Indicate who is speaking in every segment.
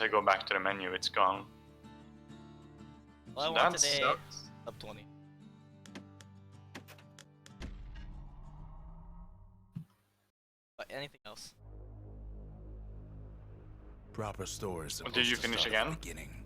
Speaker 1: I go back to the menu, it's gone.
Speaker 2: Well,
Speaker 1: So
Speaker 2: I want
Speaker 1: that
Speaker 2: today
Speaker 1: sucks.
Speaker 2: up 20. But anything else?
Speaker 3: Proper story is supposed
Speaker 1: Did you
Speaker 3: to
Speaker 1: finish
Speaker 3: start at
Speaker 1: again?
Speaker 3: the beginning.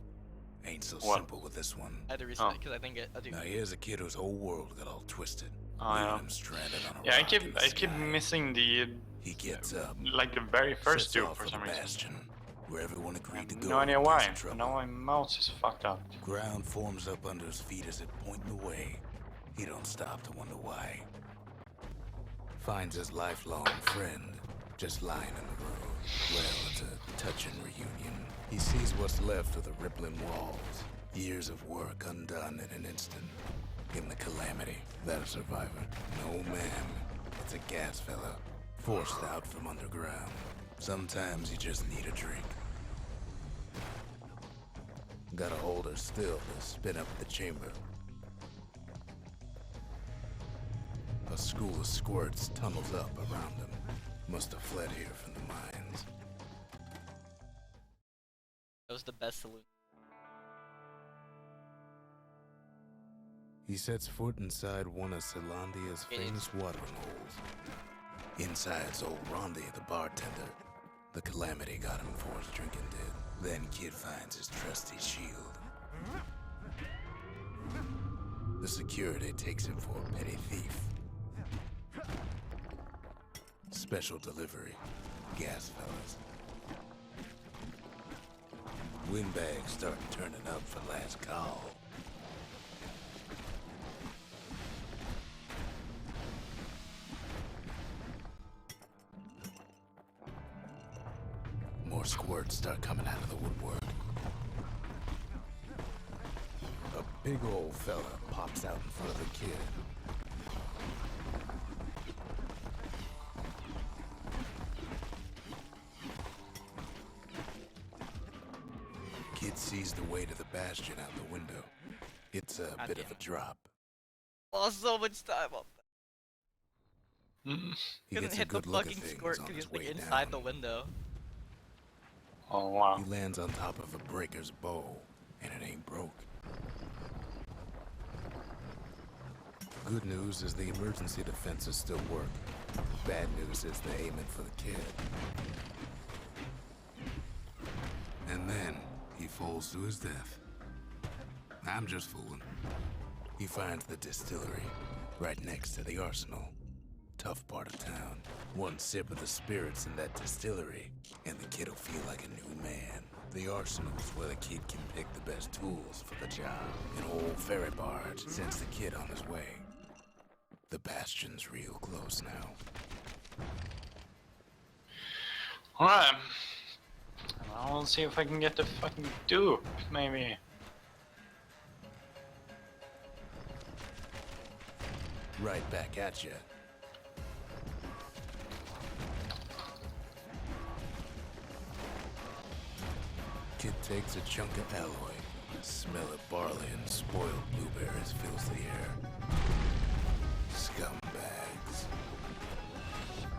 Speaker 3: Ain't so
Speaker 1: What?
Speaker 3: simple with this one.
Speaker 2: I had to reset it because I didn't get. I do.
Speaker 3: Now here's a kid whose whole world got all twisted,
Speaker 1: Oh,
Speaker 3: leaving
Speaker 1: yeah.
Speaker 3: him stranded on a
Speaker 1: Yeah,
Speaker 3: rock in the
Speaker 1: I keep
Speaker 3: sky.
Speaker 1: missing the
Speaker 3: He gets up,
Speaker 1: like the very first
Speaker 3: sets
Speaker 1: two
Speaker 3: off
Speaker 1: for
Speaker 3: the
Speaker 1: some reason.
Speaker 3: Bastion, where everyone
Speaker 1: I
Speaker 3: agreed to
Speaker 1: have
Speaker 3: go.
Speaker 1: no idea
Speaker 3: in
Speaker 1: why.
Speaker 3: case of trouble.
Speaker 1: Now my mouse is fucked up.
Speaker 3: Ground forms up under his feet as it pointing the way. He don't stop to wonder why. Finds his lifelong friend just lying in the road. Well, it's a touching reunion. He sees what's left of the rippling walls. Years of work undone in an instant. In the calamity, that a survivor? No, ma'am. It's a gas fella, forced out from underground. Sometimes you just need a drink. Gotta hold her still to spin up the chamber. A school of squirts tunnels up around him. Must have fled here from the mines.
Speaker 2: That was the best saloon.
Speaker 3: He sets foot inside one of Celandia's famous watering holes. Inside's old Rondi, the bartender. The calamity got him before his drinking did. Then Kid finds his trusty shield. The security takes him for a petty thief. Special delivery. Gas fellas. Windbags start turning up for last call. More squirts start coming out of the woodwork. A big old fella pops out in front of the kid. Kid sees the way to the Bastion out the window. It's a bit of a drop.
Speaker 2: Lost so much time on that.
Speaker 3: He
Speaker 2: Couldn't
Speaker 3: gets a
Speaker 2: hit the
Speaker 3: good look at
Speaker 2: fucking
Speaker 3: things
Speaker 2: squirt
Speaker 3: on
Speaker 2: because
Speaker 3: his
Speaker 2: he's like
Speaker 3: way
Speaker 2: inside the
Speaker 3: down.
Speaker 2: window.
Speaker 1: Oh wow.
Speaker 3: He lands on top of a breaker's bow, and it ain't broke. Good news is the emergency defenses still work. Bad news is they're aiming for the kid. And then he falls to his death. I'm just fooling. He finds the distillery right next to the arsenal. Tough part of town. One sip of the spirits in that distillery, and the kid'll feel like a new man. The arsenal's where the kid can pick the best tools for the job. An old ferry barge sends the kid on his way. The Bastion's real close now.
Speaker 1: Alright. I'll see if I can get the fucking dupe, maybe.
Speaker 3: Right back at you. Kid takes a chunk of alloy. Smell of barley and spoiled blueberries fills the air. Scumbags.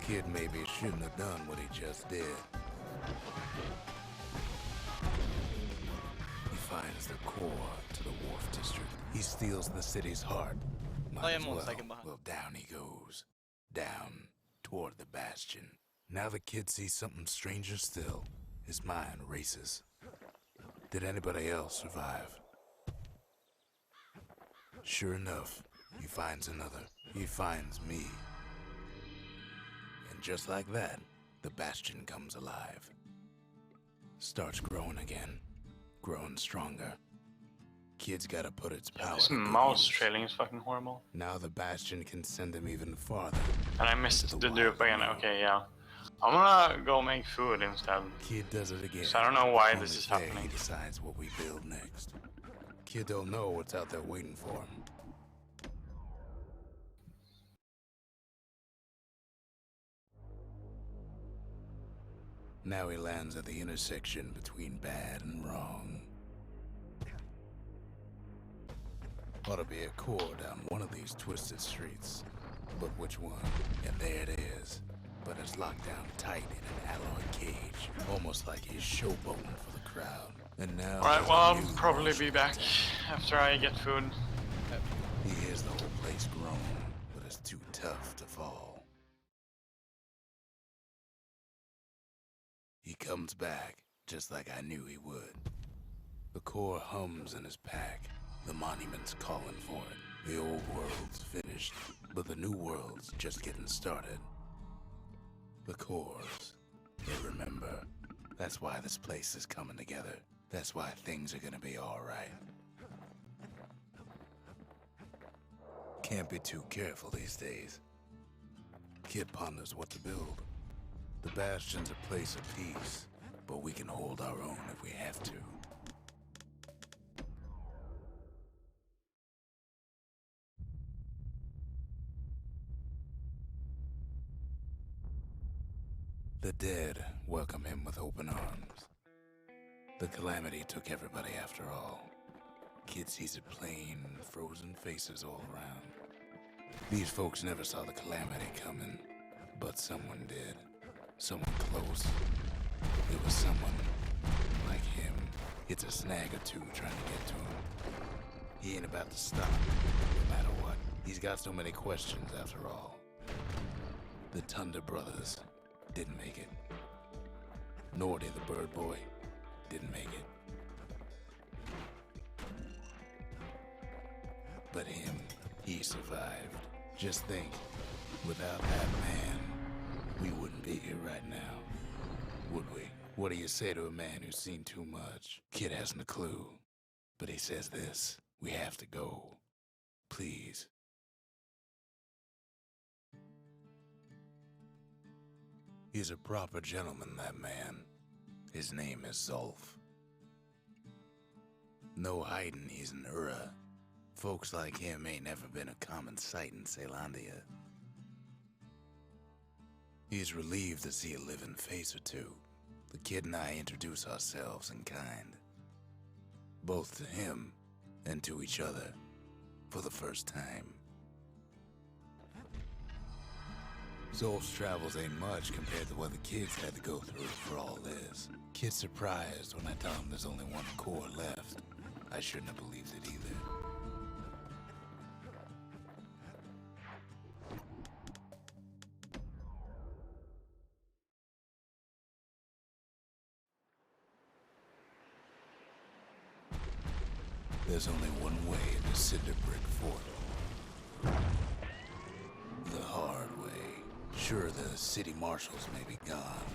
Speaker 3: Kid maybe shouldn't have done what he just did. He finds the core to the wharf district. He steals the city's heart. Might
Speaker 2: I
Speaker 3: as
Speaker 2: am 1
Speaker 3: well.
Speaker 2: second behind.
Speaker 3: Well, down he goes. Down toward the Bastion. Now the kid sees something stranger still. His mind races. Did anybody else survive? Sure enough, he finds another. He finds me. And just like that, the Bastion comes alive. Starts growing again. Growing stronger. Kid's gotta put its power
Speaker 1: This
Speaker 3: to good
Speaker 1: mouse
Speaker 3: use.
Speaker 1: trailing is fucking horrible.
Speaker 3: Now the Bastion can send him even farther.
Speaker 1: And I missed
Speaker 3: The
Speaker 1: the
Speaker 3: wild
Speaker 1: dupe again.
Speaker 3: world.
Speaker 1: Okay, yeah. I'm gonna go make food instead.
Speaker 3: Kid does it again.
Speaker 1: So I don't know why
Speaker 3: On
Speaker 1: this
Speaker 3: his
Speaker 1: is
Speaker 3: day,
Speaker 1: happening.
Speaker 3: He decides what we build next. Kid don't know what's out there waiting for him. Now he lands at the intersection between bad and wrong. Ought to be a core down one of these twisted streets. But which one? And there it is. but is locked down tight in an alloy cage, almost like he's showboating for the crowd. And now,
Speaker 1: Alright,
Speaker 3: there's
Speaker 1: well,
Speaker 3: a
Speaker 1: I'll
Speaker 3: new
Speaker 1: probably
Speaker 3: marshal
Speaker 1: be back
Speaker 3: attack.
Speaker 1: after I get food.
Speaker 3: He hears the whole place groan, but it's too tough to fall. He comes back, just like I knew he would. The core hums in his pack. The monument's calling for it. The old world's finished, but the new world's just getting started. The cores, they remember. That's why this place is coming together. That's why things are gonna be alright. Can't be too careful these days. Kid ponders what to build. The Bastion's a place of peace, but we can hold our own if we have to. The dead welcome him with open arms. The calamity took everybody after all. Kid sees it plain, frozen faces all around. These folks never saw the calamity coming, but someone did. Someone close. It was someone like him. It's a snag or two trying to get to him. He ain't about to stop, no matter what. He's got so many questions after all. The Thunder brothers didn't make it. Nordy the bird boy didn't make it. But him, he survived. Just think, without that man, we wouldn't be here right now, would we? What do you say to a man who's seen too much? Kid hasn't a clue, but he says this: we have to go. Please. He's a proper gentleman, that man. His name is Zulf. No hiding he's an Ura. Folks like him ain't never been a common sight in Caelondia. He's relieved to see a living face or two. The kid and I introduce ourselves in kind. Both to him and to each other for the first time. Zulf's travels ain't much compared to what the kids had to go through for all this. Kid's surprised when I tell him there's only one core left. I shouldn't have believed it either. There's only one way into Cinder Brick Fort. The hard way. Sure, the city marshals may be gone,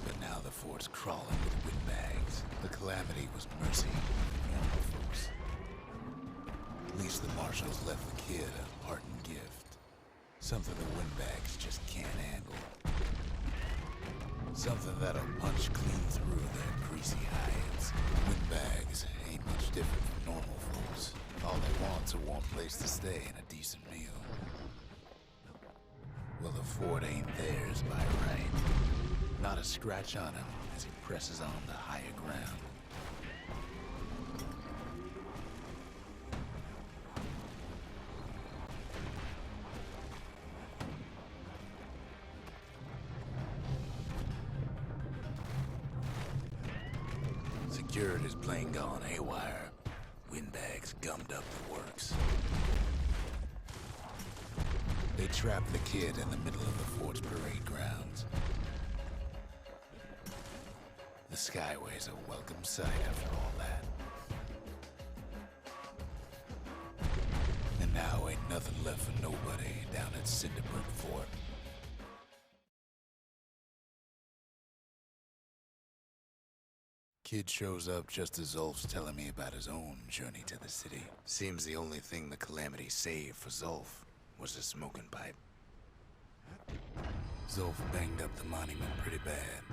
Speaker 3: but now the fort's crawling with windbags. The calamity was mercy for normal folks. At least the marshals left the kid a parting gift. Something the windbags just can't handle. Something that'll punch clean through their greasy hides. Windbags ain't much different from normal folks. All they want's a warm place to stay and a decent meal. Well, the fort ain't theirs by right. Not a scratch on him as he presses on to higher ground. Security's plain gone haywire. Windbags gummed up the works. They trapped the kid in the middle of the fort's parade grounds. The Skyway's a welcome sight after all that. And now ain't nothing left for nobody down at Cinderbrook Fort. Kid shows up just as Zulf's telling me about his own journey to the city. Seems the only thing the calamity saved for Zulf was a smoking pipe. Zulf banged up the monument pretty bad.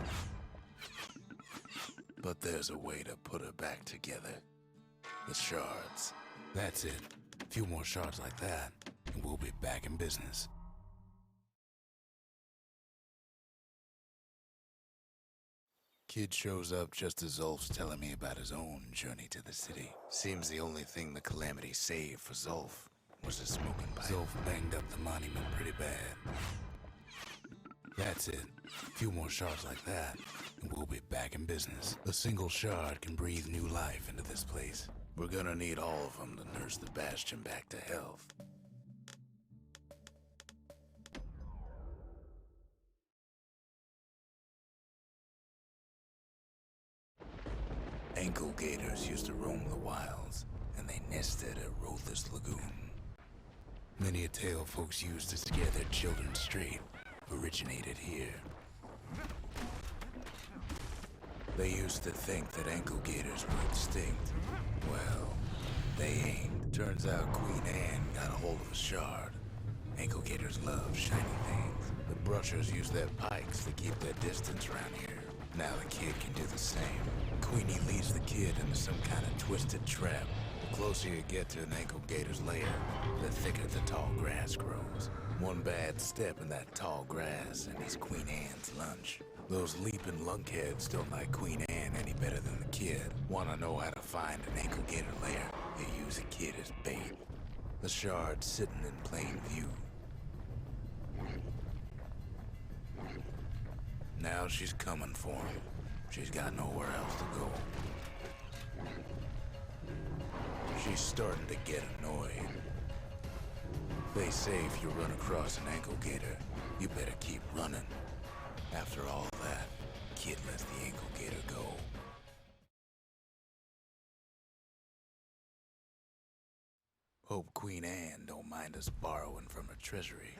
Speaker 3: But there's a way to put her back together. The shards. That's it. A few more shards like that, and we'll be back in business. Kid shows up just as Zulf's telling me about his own journey to the city. Seems the only thing the calamity saved for Zulf was a smoking pipe. Zulf banged up the monument pretty bad. That's it. A few more shards like that, and we'll be back in business. A single shard can breathe new life into this place. We're gonna need all of them to nurse the Bastion back to health. Ankle gators used to roam the wilds, and they nested at Rothus Lagoon. Many a tale folks used to scare their children straight originated here. They used to think that ankle gators were extinct. Well, they ain't. Turns out Queen Anne got a hold of a shard. Ankle gators love shiny things. The brushers use their pikes to keep their distance around here. Now the kid can do the same. Queenie leads the kid into some kind of twisted trap. The closer you get to an ankle gator's lair, the thicker the tall grass grows. One bad step in that tall grass and he's Queen Anne's lunch. Those leaping lunkheads don't like Queen Anne any better than the kid. Wanna know how to find an ankle gator lair? They use a kid as bait. The shard's sitting in plain view. Now she's coming for him. She's got nowhere else to go. She's starting to get annoyed. They say if you run across an ankle gator, you better keep running. After all that, kid lets the ankle gator go. Hope Queen Anne don't mind us borrowing from her treasury.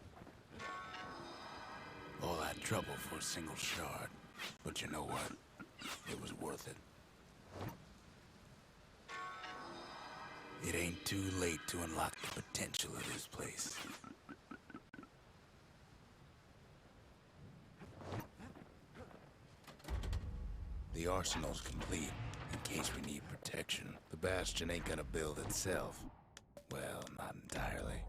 Speaker 3: All that trouble for a single shard. But you know what? It was worth it. It ain't too late to unlock the potential of this place. The arsenal's complete, in case we need protection. The Bastion ain't gonna build itself. Well, not entirely.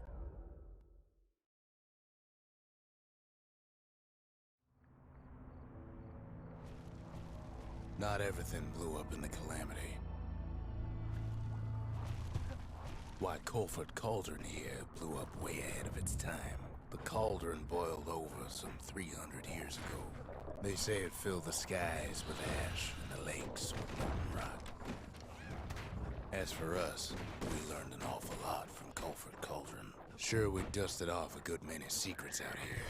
Speaker 3: Not everything blew up in the Calamity. Why, Colford Cauldron here blew up way ahead of its time. The cauldron boiled over some 300 years ago. They say it filled the skies with ash and the lakes with molten rock. As for us, we learned an awful lot from Colford Cauldron. Sure, we dusted off a good many secrets out here,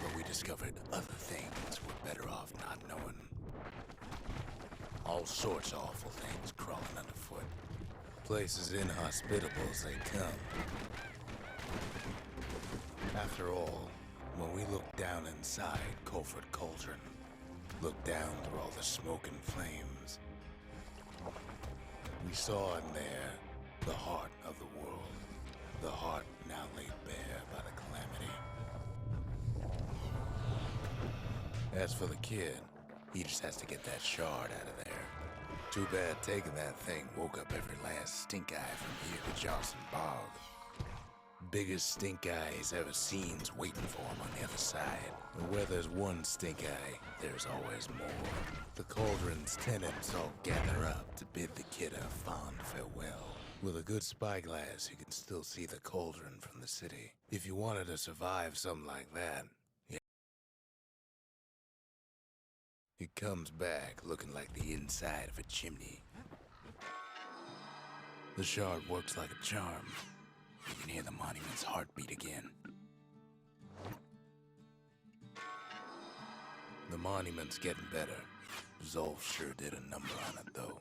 Speaker 3: but we discovered other things we're better off not knowing. All sorts of awful things crawling underfoot. Places inhospitable as they come. After all, when we looked down inside Colford Cauldron, looked down through all the smoke and flames, we saw in there the heart of the world. The heart now laid bare by the Calamity. As for the kid, he just has to get that shard out of there. Too bad taking that thing woke up every last stink eye from here to Johnson Bog. Biggest stink eye he's ever seen's waiting for him on the other side. And where there's one stink eye, there's always more. The cauldron's tenants all gather up to bid the kid a fond farewell. With a good spyglass, you can still see the cauldron from the city. If you wanted to survive something like that, it comes back looking like the inside of a chimney. The shard works like a charm. You can hear the monument's heartbeat again. The monument's getting better. Zolf sure did a number on it, though.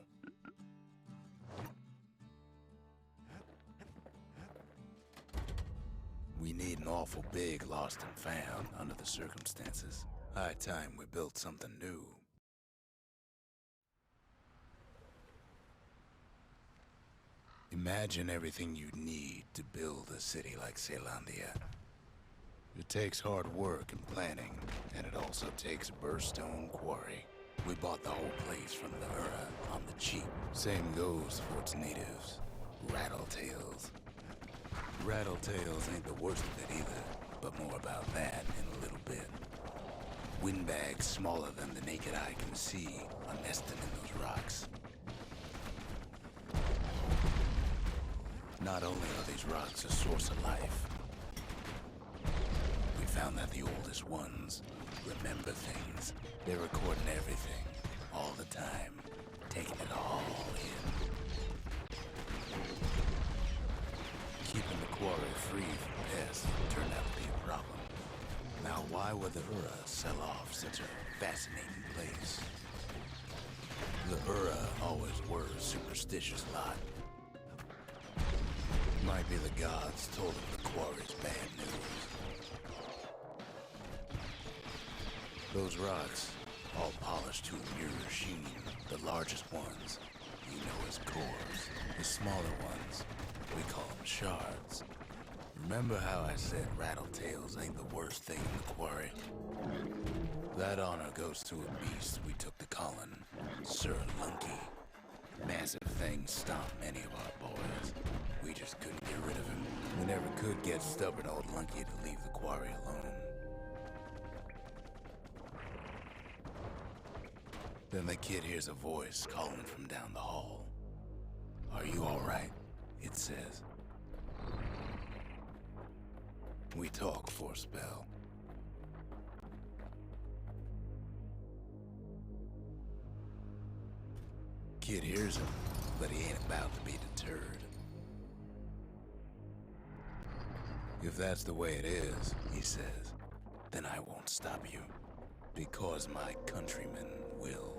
Speaker 3: We need an awful big lost and found under the circumstances. High time we built something new. Imagine everything you'd need to build a city like Caelondia. It takes hard work and planning, and it also takes a burstone quarry. We bought the whole place from the Ura on the cheap. Same goes for its natives, Rattletails. Rattletails ain't the worst of it either, but more about that in a little bit. Windbags smaller than the naked eye can see are nesting in those rocks. Not only are these rocks a source of life, we found that the oldest ones remember things. They're recording everything, all the time, taking it all in. Keeping the quarry free from pests turned out to be a problem. Now, why would the Ura sell off such a fascinating place? The Ura always were a superstitious lot. Might be the gods told them the quarry's bad news. Those rocks, all polished to a mirror sheen, the largest ones, you know as cores. The smaller ones, we call them shards. Remember how I said rattletails ain't the worst thing in the quarry? That honor goes to a beast we took to Colin, Sir Lunky. Massive things stomped many of our boys. We just couldn't get rid of him. We never could get stubborn old Lunky to leave the quarry alone. Then the kid hears a voice calling from down the hall. "Are you all right?" it says. We talk for a spell. Kid hears him, but he ain't about to be deterred. "If that's the way it is," he says, "then I won't stop you, because my countrymen will."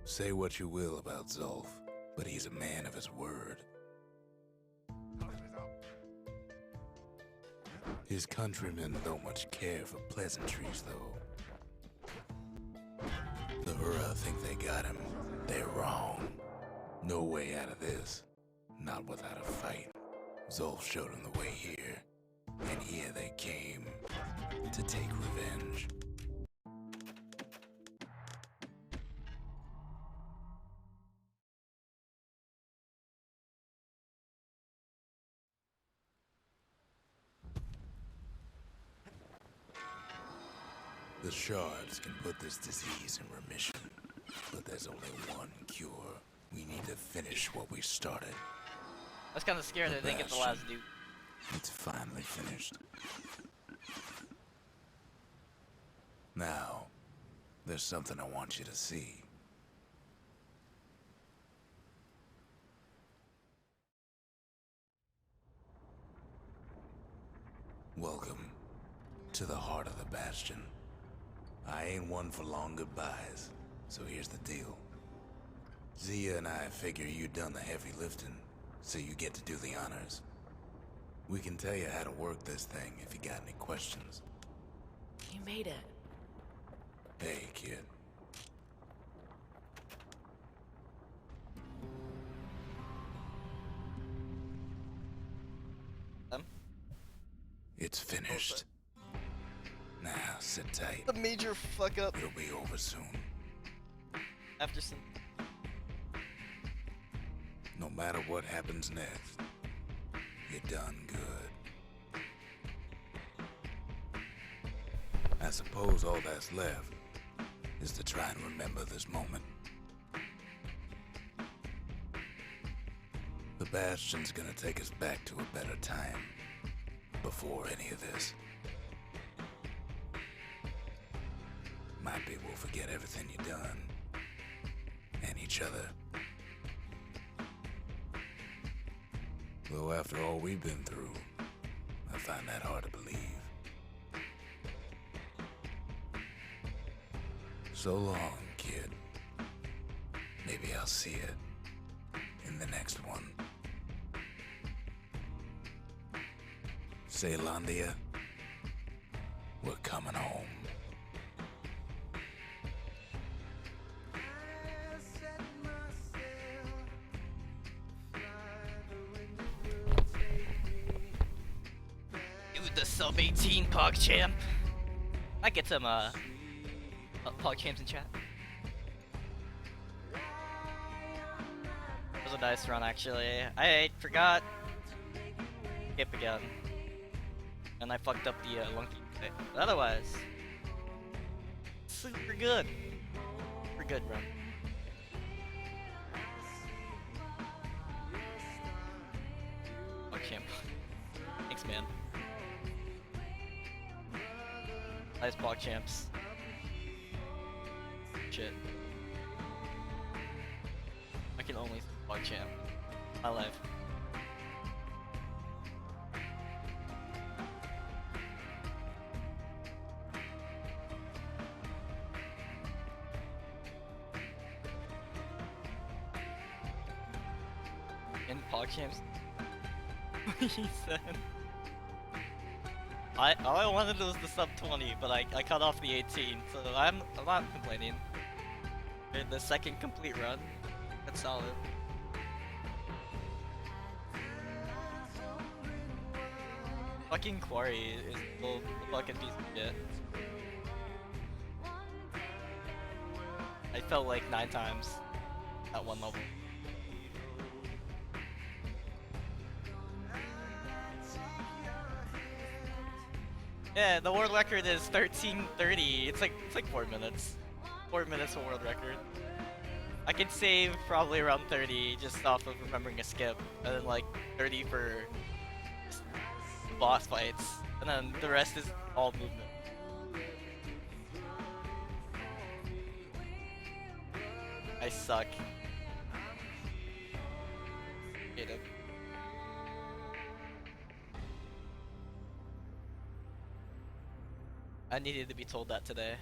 Speaker 3: Say what you will about Zolf, but he's a man of his word. His countrymen don't much care for pleasantries, though. The Ura think they got him. They're wrong. No way out of this. Not without a fight. Zolf showed them the way here. And here they came to take revenge. The shards can put this disease in remission, but there's only one cure. We need to finish what we started.
Speaker 2: I was kind of scared that they didn't get the last dude.
Speaker 3: It's finally finished. Now, there's something I want you to see. Welcome to the heart of the Bastion. I ain't one for long goodbyes, so here's the deal. Zia and I figure you done the heavy lifting, so you get to do the honors. We can tell you how to work this thing if you got any questions.
Speaker 4: You made it.
Speaker 3: Hey, kid. It's finished. Now, sit tight.
Speaker 2: The major fuck up
Speaker 3: It'll be over soon.
Speaker 2: after some.
Speaker 3: No matter what happens next, you're done good. I suppose all that's left is to try and remember this moment. The Bastion's gonna take us back to a better time, before any of this. Might be we'll forget everything you've done, and each other. Though after all we've been through, I find that hard to believe. So long, kid. Maybe I'll see you in the next one. Ceylondia, we're coming home.
Speaker 2: Dude, the sub 18 PogChamp. Might get some PogChamps in chat. It was a nice run actually. I forgot. Skip again. And I fucked up the Lunky bit. But otherwise, super good. good run. Oh, champ. Thanks, man. Nice block, champs. Shit. I can only block champ. My life. In block champs. He said. All I wanted was the sub 20, but I cut off the 18, so I'm not complaining. The second complete run, that's solid. Fucking Quarry is the fucking piece of shit. I felt like 9 times at one level. Yeah, the world record is 13:30. It's like 4 minutes. 4 minutes for world record. I could save probably around 30 just off of remembering a skip, and then like 30 for just boss fights, and then the rest is all movement. I suck. Hate it. I needed to be told that today.